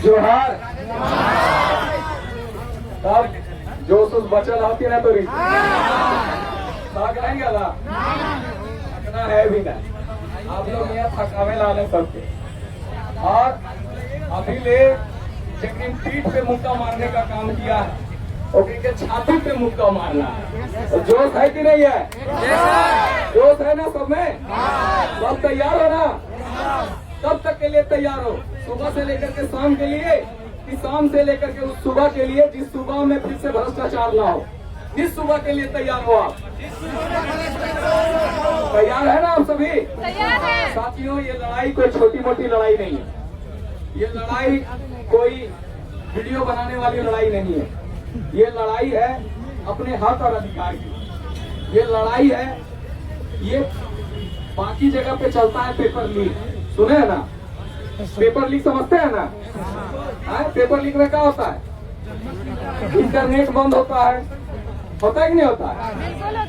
जोहार तब जोश बचल होती ना तोरी करेंगे ना थकना है भी ना। आप लोग यहाँ थकावे लाले सबके और अभी ले लेकिन पीठ पे मुक्का मारने का काम किया है, ओके के छाती पे मुक्का मारना है। तो जोश है कि नहीं है? जोश है ना सब में? सब तैयार हो ना? कब तक के लिए तैयार हो? सुबह से लेकर के शाम के लिए कि शाम से लेकर के उस सुबह के लिए जिस सुबह में फिर से भ्रष्टाचार ना हो? जिस सुबह के लिए तैयार हो आप? तैयार है ना आप सभी? तैयार है। साथियों, ये लड़ाई कोई छोटी मोटी लड़ाई नहीं है। ये लड़ाई कोई वीडियो बनाने वाली लड़ाई नहीं है। ये लड़ाई है अपने हक और अधिकार की। ये लड़ाई है, ये बाकी जगह पे चलता है पेपर लीक, सुने है ना? पेपर लीक समझते हैं ना? पेपर लीक में क्या होता है? इंटरनेट बंद होता है कि नहीं होता है?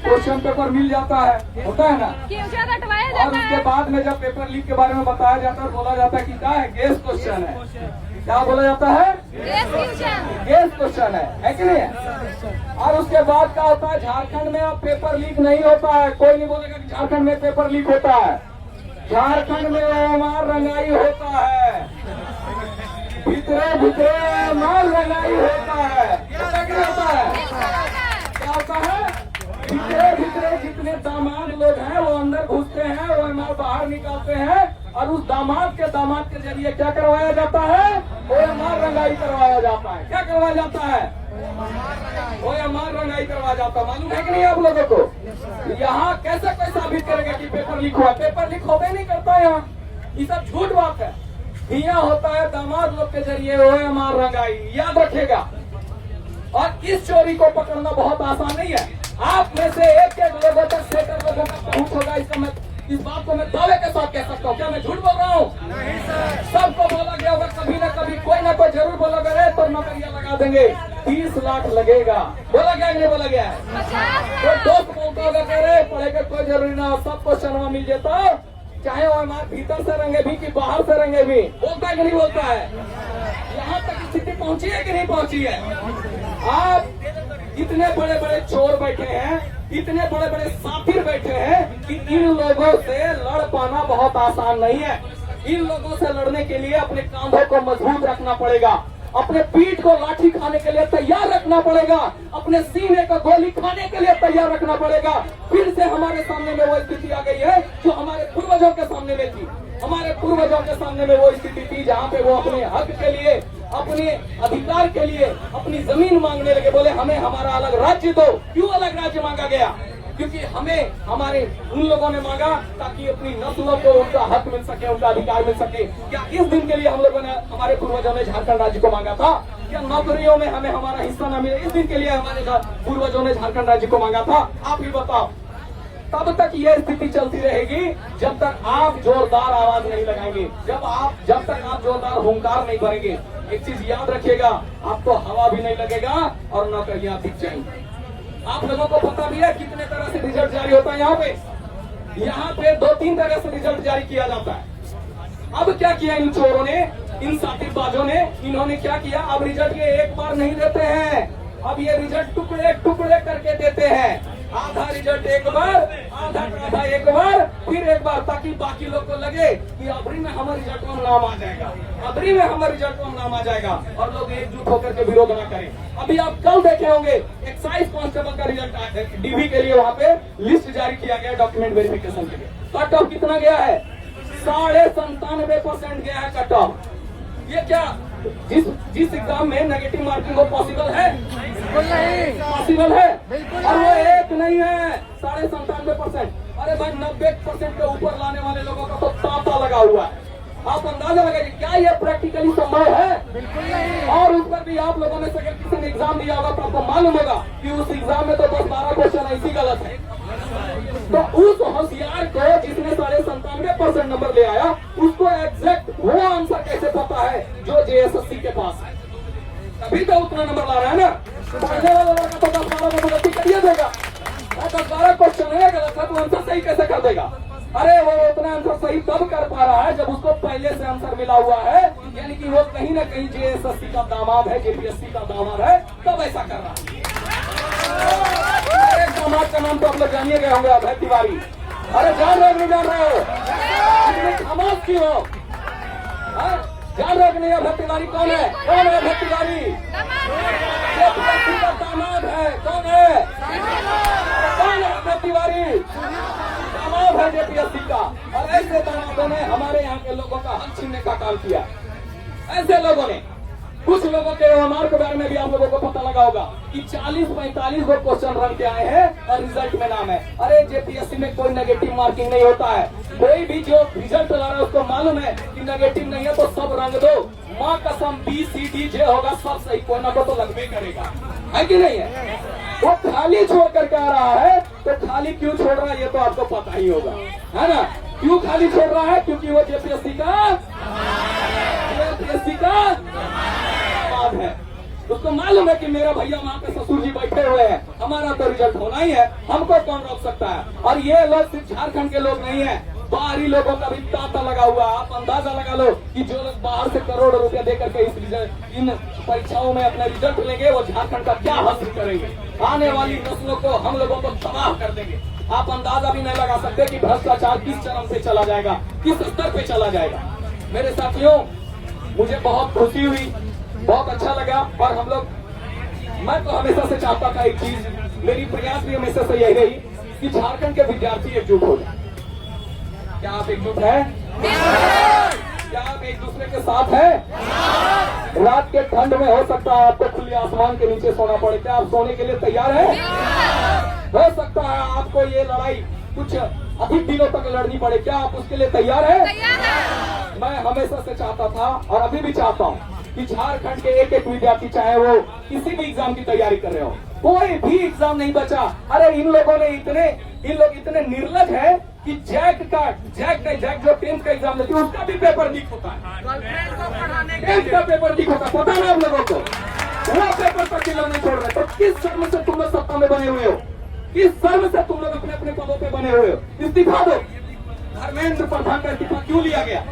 क्वेश्चन पेपर मिल जाता है, होता है ना? और उसके बाद में जब पेपर लीक के बारे में बताया जाता है, बोला जाता है कि क्या है? गेस क्वेश्चन है। क्या बोला जाता है? गेस क्वेश्चन है कि नहीं है? और उसके बाद क्या होता है? झारखंड में अब पेपर लीक नहीं होता है। कोई नहीं बोलेगा कि झारखंड में पेपर लीक होता है। झारखंड में मार रंगाई होता है, भीतरे भीतरे मार रंगाई होता है। क्या होता है? क्या होता है? भीतरे भीतरे जितने दामाद लोग हैं वो अंदर घुसते हैं, वो मार बाहर निकालते हैं और उस दामाद के जरिए क्या करवाया जाता है? वो मार रंगाई करवाया जाता है। क्या करवाया जाता है? वो मार रंगाई करवाया जाता है। मालूम है कि नहीं आप लोगों को? यहाँ कैसे कोई साबित करेगा कि पेपर लीक हुआ? पेपर लीक होवे नहीं करता यहाँ, ये सब झूठ बात है। यहाँ होता है दामाद लोग के जरिए वो मार रंगाई, याद रखेगा। और इस चोरी को पकड़ना बहुत आसान नहीं है। आप में से एक लोगों तक सेटर लोगों का पहुंच होगा, इस बात को मैं दावे के साथ कह सकता हूँ। क्या मैं झूठ बोल रहा हूँ? सबको बोला गया होगा, कभी ना कभी कोई ना कोई जरूर बोला गया तो नौकरियां लगा देंगे, 30 लाख लगेगा। बोला गया नहीं बोला गया है? तो दोस्त बोलता होगा कह रहे पढ़ेगा कोई जरूरी ना हो, सबको शर्मा मिल जाता, चाहे वो हमारे भीतर से रंगे भी कि बाहर से रंगे भी। बोलता है कि नहीं बोलता है? यहाँ तक स्थिति पहुंची है कि नहीं पहुंची है? आप इतने बड़े बड़े चोर बैठे हैं, इतने बड़े बड़े साथी बैठे हैं कि इन लोगों से लड़ पाना बहुत आसान नहीं है। इन लोगों से लड़ने के लिए अपने कांधों को मजबूत रखना पड़ेगा, अपने पीठ को लाठी खाने के लिए तैयार रखना पड़ेगा, अपने सीने को गोली खाने के लिए तैयार रखना पड़ेगा। फिर से हमारे सामने में वो स्थिति आ गई है जो हमारे पूर्वजों के सामने में थी। हमारे पूर्वजों के सामने में वो स्थिति थी जहाँ पे वो अपने हक के लिए, अपने अधिकार के लिए अपनी जमीन मांगने लगे। बोले हमें हमारा अलग राज्य दो। क्यों अलग राज्य मांगा गया? क्योंकि हमें हमारे उन लोगों ने मांगा ताकि अपनी नस्लों को उनका हक मिल सके, उनका अधिकार मिल सके। क्या इस दिन के लिए हम लोगों ने, हमारे पूर्वजों ने झारखंड राज्य को मांगा था? क्या नौकरियों में हमें हमारा हिस्सा न मिले, इस दिन के लिए हमारे पूर्वजों ने झारखंड राज्य को मांगा था? आप ही बताओ। तब तक ये स्थिति चलती रहेगी जब तक आप जोरदार आवाज नहीं लगाएंगे, जब तक आप जोरदार हुंकार नहीं भरेंगे। एक चीज याद रखिएगा, आपको हवा भी नहीं लगेगा और नौकरियां दिख जाएंगी। आप लोगों को पता भी है कितने तरह से रिजल्ट जारी होता है यहाँ पे 2-3 तरह से रिजल्ट जारी किया जाता है। अब क्या किया इन चोरों ने, इन साथीबाजों ने, इन्होंने क्या किया? अब रिजल्ट ये एक बार नहीं देते हैं, अब ये रिजल्ट टुकड़े टुकड़े करके देते हैं। आधा रिजल्ट एक बार, आधा एक बार, फिर एक बार, ताकि बाकी लोग को लगे कि अबरी में हमारे रिजल्ट में नाम आ जाएगा, अबरी में हमारे रिजल्ट में नाम आ जाएगा और लोग एकजुट होकर के विरोध न करें। अभी आप कल देखे होंगे एक्साइज कांस्टेबल का रिजल्ट डीवी के लिए वहाँ पे लिस्ट जारी किया गया डॉक्यूमेंट वेरिफिकेशन के लिए। कट ऑफ कितना गया है? 97.5% गया है कट ऑफ। ये क्या जिस एग्जाम में नेगेटिव मार्किंग वो पॉसिबल है? पॉसिबल है। और वो एक नहीं है, 97.5%। अरे भाई 90% के ऊपर लाने वाले लोगों का तो तांता लगा हुआ है। आप अंदाजा लगाइए, क्या ये प्रैक्टिकली संभव है? बिल्कुल नहीं। और उस पर भी आप लोगों में से अगर किसी ने एग्जाम दिया होगा तो आपको मालूम होगा कि उस एग्जाम में तो 10-12 क्वेश्चन ऐसी गलत है। तो उस होशियार को जिसने 97.5% नंबर ले आया, उसको एग्जैक्ट वो आंसर कैसे पता है जो JSSC के पास है? तभी तो उतना नंबर ला रहा है ना। पढ़ने वाला लड़का तो 10-12 को गलती करिए देगा, 10-12 क्वेश्चन है गलत है तो आंसर सही कैसे कर देगा? अरे वो उतना आंसर सही तब कर पा रहा है जब उसको पहले से आंसर मिला हुआ है, यानी कि वो कहीं ना कहीं जेएसएससी का दामाद है, जेपीएससी का दामाद है, तब ऐसा कर रहा है। एक दामाद का नाम तो आप लोग जानिए गए होंगे, अभय तिवारी। अरे जान रहे नहीं जान रहे हो? खामोश क्यों हो? जान रहे नहीं? अभय तिवारी कौन है? कौन है अभय तिवारी? जेपीएससी का दामाद है। कौन है? कौन है अभय तिवारी? दामाद है जेपीएससी का। और ऐसे दामादों ने हमारे यहाँ के लोगों का हक छीनने का काम किया। ऐसे लोगों ने, कुछ लोगों के ओएमआर के बारे में भी आप लोगों को पता लगा होगा कि 40-45 वो क्वेश्चन रन के आए हैं और रिजल्ट में नाम है। अरे जेपीएससी में कोई नेगेटिव मार्किंग नहीं होता है। कोई भी जो रिजल्ट ला रहा है उसको मालूम है कि नेगेटिव नहीं है तो सब रंग दो, माँ कसम BCD जे होगा सब सही, कोई ना कोई तो लगभग करेगा, है कि नहीं है? वो खाली छोड़ करके आ रहा है, तो खाली क्यों छोड़ रहा है ये तो आपको पता ही होगा, है ना? क्यों खाली छोड़ रहा है? क्योंकि वो जेपीएससी का है। उसको मालूम है कि मेरा भैया वहाँ पे ससुर जी बैठे हुए हैं, हमारा तो रिजल्ट होना ही है, हमको कौन रोक सकता है? और ये लोग सिर्फ झारखंड के लोग नहीं है, बाहरी लोगों का भी तांता लगा हुआ। आप अंदाजा लगा लो कि जो लोग बाहर से करोड़ रुपया देकर के इन परीक्षाओं में अपना रिजल्ट लेंगे, वो झारखंड का क्या हासिल करेंगे? आने वाली नस्लों को, हम लोगों को तबाह कर देंगे। आप अंदाजा भी नहीं लगा सकते कि भ्रष्टाचार किस चरम पे चला जाएगा, किस स्तर पे चला जाएगा। मेरे साथियों, मुझे बहुत खुशी हुई, बहुत अच्छा लगा। और हम लोग, मैं तो हमेशा से चाहता था एक चीज, मेरी प्रयास भी हमेशा से यही रही कि झारखंड के विद्यार्थी एकजुट हो जाए। क्या आप एकजुट है? क्या आप एक दूसरे के साथ हैं? रात के ठंड में हो सकता है आपको खुले आसमान के नीचे सोना पड़े, क्या आप सोने के लिए तैयार हैं? हो सकता है आपको ये लड़ाई कुछ अधिक दिनों तक लड़नी पड़े, क्या आप उसके लिए तैयार हैं? मैं हमेशा से चाहता था और अभी भी चाहता हूँ कि झारखंड के एक एक विद्यार्थी, चाहे वो किसी भी एग्जाम की तैयारी कर रहे हो, कोई भी एग्जाम नहीं बचा। अरे इन लोग इतने निर्लज है कि जैक जो 10th का एग्जाम लेती है उसका भी पेपर लीक होता है। 10th का पेपर लीक होता है, पता ना आप लोगों को? वो पेपर तक लोग नहीं छोड़ रहे। तो किस शर्म से तुम लोग सत्ता में बने हुए हो? किस शर्म से तुम लोग अपने अपने पदों पे बने हुए हो? इस्तीफा दो। धर्मेंद्र प्रधान का इस्तीफा क्यों लिया गया?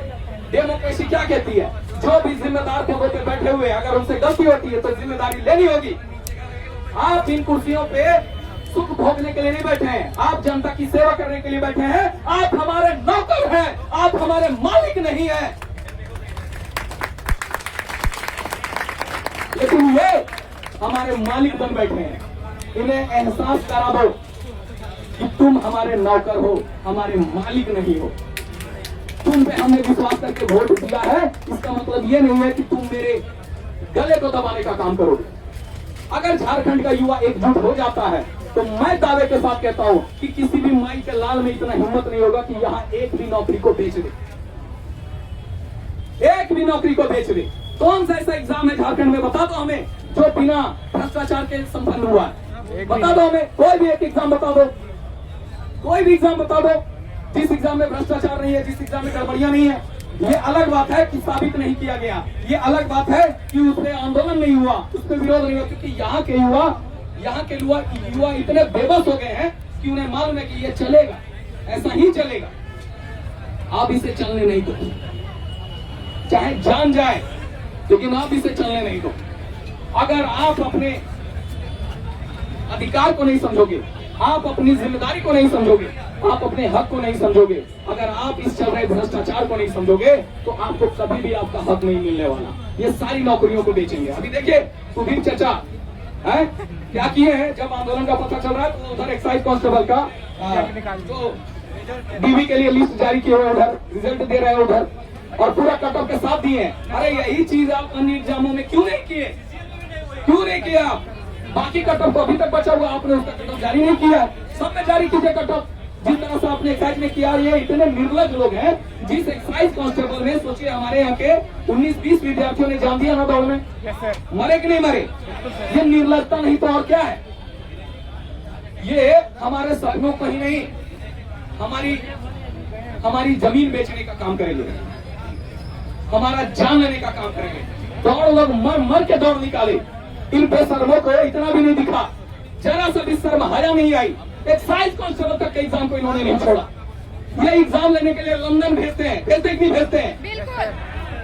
डेमोक्रेसी क्या कहती है? जो भी जिम्मेदार पदों पे बैठे हुए, अगर उनसे गलती होती है तो जिम्मेदारी लेनी होगी। आप इन कुर्सियों पे सुख भोगने के लिए नहीं बैठे हैं, आप जनता की सेवा करने के लिए बैठे हैं। आप हमारे नौकर हैं, आप हमारे मालिक नहीं हैं। लेकिन ये हमारे मालिक बन बैठे हैं। इन्हें एहसास करा दो कि तुम हमारे नौकर हो, हमारे मालिक नहीं हो। तुम पे हमने विश्वास करके वोट दिया है, इसका मतलब ये नहीं है कि तुम मेरे गले को दबाने का काम करोगे। अगर झारखंड का युवा एकजुट हो जाता है तो मैं दावे के साथ कहता हूं कि किसी भी माई के लाल में इतना हिम्मत नहीं होगा कि यहाँ एक भी नौकरी को बेच दे, एक भी नौकरी को बेच दे। कौन सा ऐसा एग्जाम है झारखंड में, बता दो हमें, जो बिना भ्रष्टाचार के संपन्न हुआ है? बता दो हमें, कोई भी एक एग्जाम बता दो, कोई भी एग्जाम बता दो जिस एग्जाम में भ्रष्टाचार नहीं है, जिस एग्जाम में गड़बड़ियां नहीं है। ये अलग बात है कि साबित नहीं किया गया, ये अलग बात है कि उस पर आंदोलन नहीं हुआ, उस पर विरोध नहीं हुआ, क्योंकि यहाँ के युवा इतने बेबस हो गए हैं कि उन्हें मालूम है कि ये चलेगा, ऐसा ही चलेगा। आप इसे चलने नहीं दो, चाहे जान जाए, लेकिन आप इसे चलने नहीं दो। अगर आप अपने अधिकार को नहीं समझोगे, आप अपनी जिम्मेदारी को नहीं समझोगे, आप अपने हक को नहीं समझोगे, अगर आप इस चल रहे भ्रष्टाचार को नहीं समझोगे, तो आपको कभी भी आपका हक नहीं मिलने वाला। ये सारी नौकरियों को बेचेंगे। अभी देखिए सुधीर चचा है क्या किए हैं, जब आंदोलन का पता चल रहा है तो उधर एक्साइज कांस्टेबल का तो डीवी के लिए लिस्ट जारी किए हुए, उधर रिजल्ट दे रहे हैं उधर, और पूरा कट ऑफ के साथ दिए हैं। अरे यही चीज आप अन्य एग्जामों में क्यों नहीं किए? क्यों नहीं किया आप? बाकी कट ऑफ अभी तक बचा हुआ, आपने उसका कट ऑफ जारी नहीं किया। सब में जारी कीजिए कट ऑफ, जिस तरह से आपने एक्साइज में किया। ये इतने निर्लज लोग हैं, जिस एक्साइज कांस्टेबल में सोचिए हमारे यहाँ के 19-20 विद्यार्थियों ने जान दिया ना दौड़ में, मरे कि नहीं मरे? ये निर्लजता नहीं तो और क्या है? ये हमारे सपनों को ही नहीं, हमारी जमीन बेचने का काम करेंगे, हमारा जान लेने का काम करेंगे। दौड़ लोग मर मर के दौड़ निकाले, इन बेशर्मों को इतना भी नहीं दिखा, जरा सा भी शर्म हया नहीं आई। एक्साइज कांस्टेबल तक के एग्जाम को इन्होंने नहीं छोड़ा। ये एग्जाम लेने के लिए लंदन भेजते हैं, भेजते कि नहीं भेजते हैं? बिल्कुल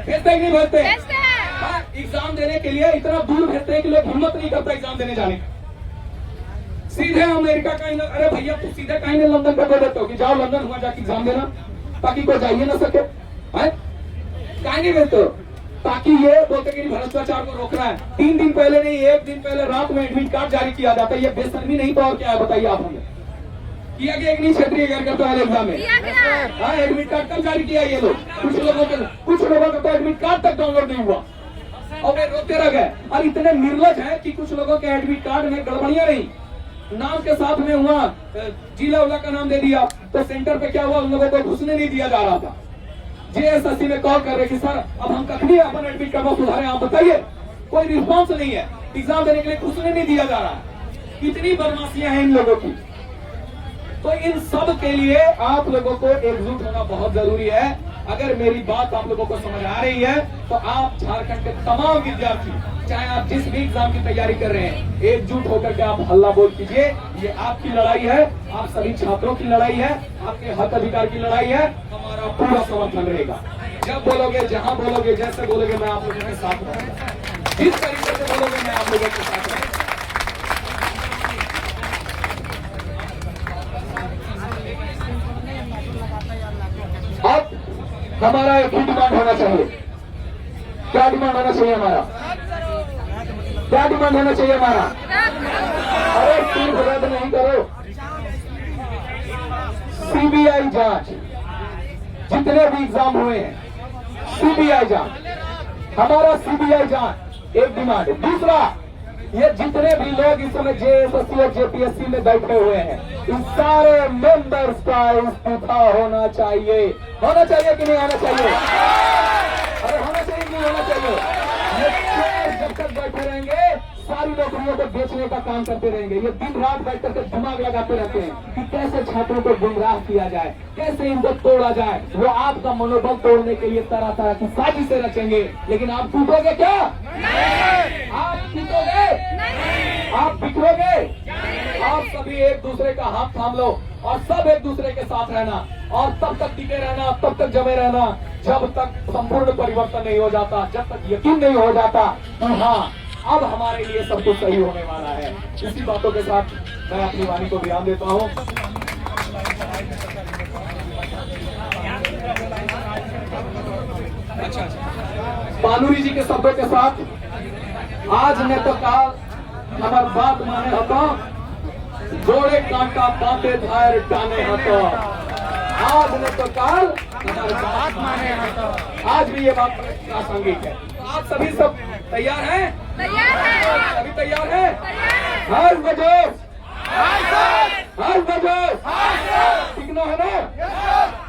भेजते कि नहीं भेजते? भेजते हैं। हाँ, एग्जाम देने के लिए इतना दूर भेजते हैं कि लोग हिम्मत नहीं करता एग्जाम देने जाने का। सीधे अमेरिका का, अरे भैया तू सीधे कहीं नहीं लंदन का दे देते हो कि जाओ लंदन हुआ जाके एग्जाम देना, ताकि कोई जाइए ना सके। कहीं नहीं भेजते हो, ताकि ये बोलते कि भ्रष्टाचार को रोकना है। 3 दिन पहले नहीं, 1 दिन पहले रात में एडमिट कार्ड जारी किया जाता है। ये बेशर्मी नहीं तो और क्या है बताइए आप हमें? किया गया एक नहीं क्षेत्रीय कार्यकर्ता एग्जाम में? हाँ, एडमिट कार्ड कब जारी किया ये लोग? कुछ लोगों का तो एडमिट कार्ड तक डाउनलोड नहीं हुआ और वे रोते रह गए। और इतने निर्लज है कि कुछ लोगों के एडमिट कार्ड में गड़बड़ियां नहीं, नाम के साथ में हुआ जिला उला का नाम दे दिया, तो सेंटर पे क्या हुआ, उन लोगों को घुसने नहीं दिया जा रहा था। JSSC में कॉल कर रहे कि सर अब हम कखनी अपन एडमिट कार्ड सुधारे, आप बताइए। कोई रिस्पॉन्स नहीं है, एग्जाम देने के लिए घुसने नहीं दिया जा रहा। कितनी बदमाशियां हैं इन लोगों की। तो इन सब के लिए आप लोगों को एकजुट होना बहुत जरूरी है। अगर मेरी बात आप लोगों को समझ आ रही है तो आप झारखंड के तमाम विद्यार्थी, चाहे आप जिस भी एग्जाम की तैयारी कर रहे हैं, एकजुट होकर के आप हल्ला बोल कीजिए। ये आपकी लड़ाई है, आप सभी छात्रों की लड़ाई है, आपके हक अधिकार की लड़ाई है। हमारा पूरा समर्थन रहेगा। जब बोलोगे, जहां बोलोगे, जैसे बोलोगे, मैं आप लोगों के साथ रहूंगा। जिस तरीके से बोलोगे मैं आप लोगों के साथ रहूंगा। अब हमारा एक ही डिमांड होना चाहिए। क्या डिमांड होना चाहिए हमारा? क्या डिमांड होना चाहिए हमारा? अरे सिर्फ रद्द नहीं करो, CBI जांच, जितने भी एग्जाम हुए हैं CBI जांच, हमारा CBI जांच एक डिमांड। दूसरा, ये जितने भी लोग इस समय JSSC और JPSC में बैठे हुए हैं, इन सारे मेंबर्स का इस्तीफा होना चाहिए। होना चाहिए कि नहीं होना चाहिए? अरे होना चाहिए कि नहीं होना चाहिए? ये चोर जब तक बैठे रहेंगे, सारी नौकरियों को बेचने का काम करते रहेंगे। ये दिन रात बैठ करके दिमाग लगाते रहते हैं कि कैसे छात्रों को गुमराह किया जाए, कैसे इनको तोड़ा जाए। वो आपका मनोबल तोड़ने के लिए तरह तरह की साजिशें रचेंगे, लेकिन आप टूटोगे क्या? आप टूटोगे? आप बिखरोगे? आप सभी एक दूसरे का हाथ थाम लो और सब एक दूसरे के साथ रहना, और तब तक टिके रहना, तब तक जमे रहना, जब तक संपूर्ण परिवर्तन नहीं हो जाता, जब तक यकीन नहीं हो जाता कि हाँ अब हमारे लिए सब कुछ सही होने वाला है। इसी बातों के साथ मैं अपनी वाणी को विराम देता हूँ। अच्छा, पानूरी जी के शब्दों के साथ, आज ने तो काल हमार बात माने हतो, जोड़े कांटा बाते धार टाने हतो। आज ने तो काल हमार बात माने हतो। आज भी ये बात प्रासंगिक है। आप सभी सब तैयार हैं? तैयार है। सभी तैयार हैं? तैयार हर बजोस, हर बजोस, टिकना है ना?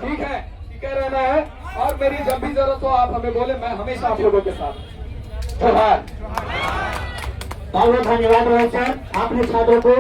ठीक है, टिके रहना है। और मेरी जब भी जरूरत हो आप हमें बोले, मैं हमेशा आप लोगों के साथ। जोहार। बहुत धन्यवाद रोहित सर, आपने छात्रों को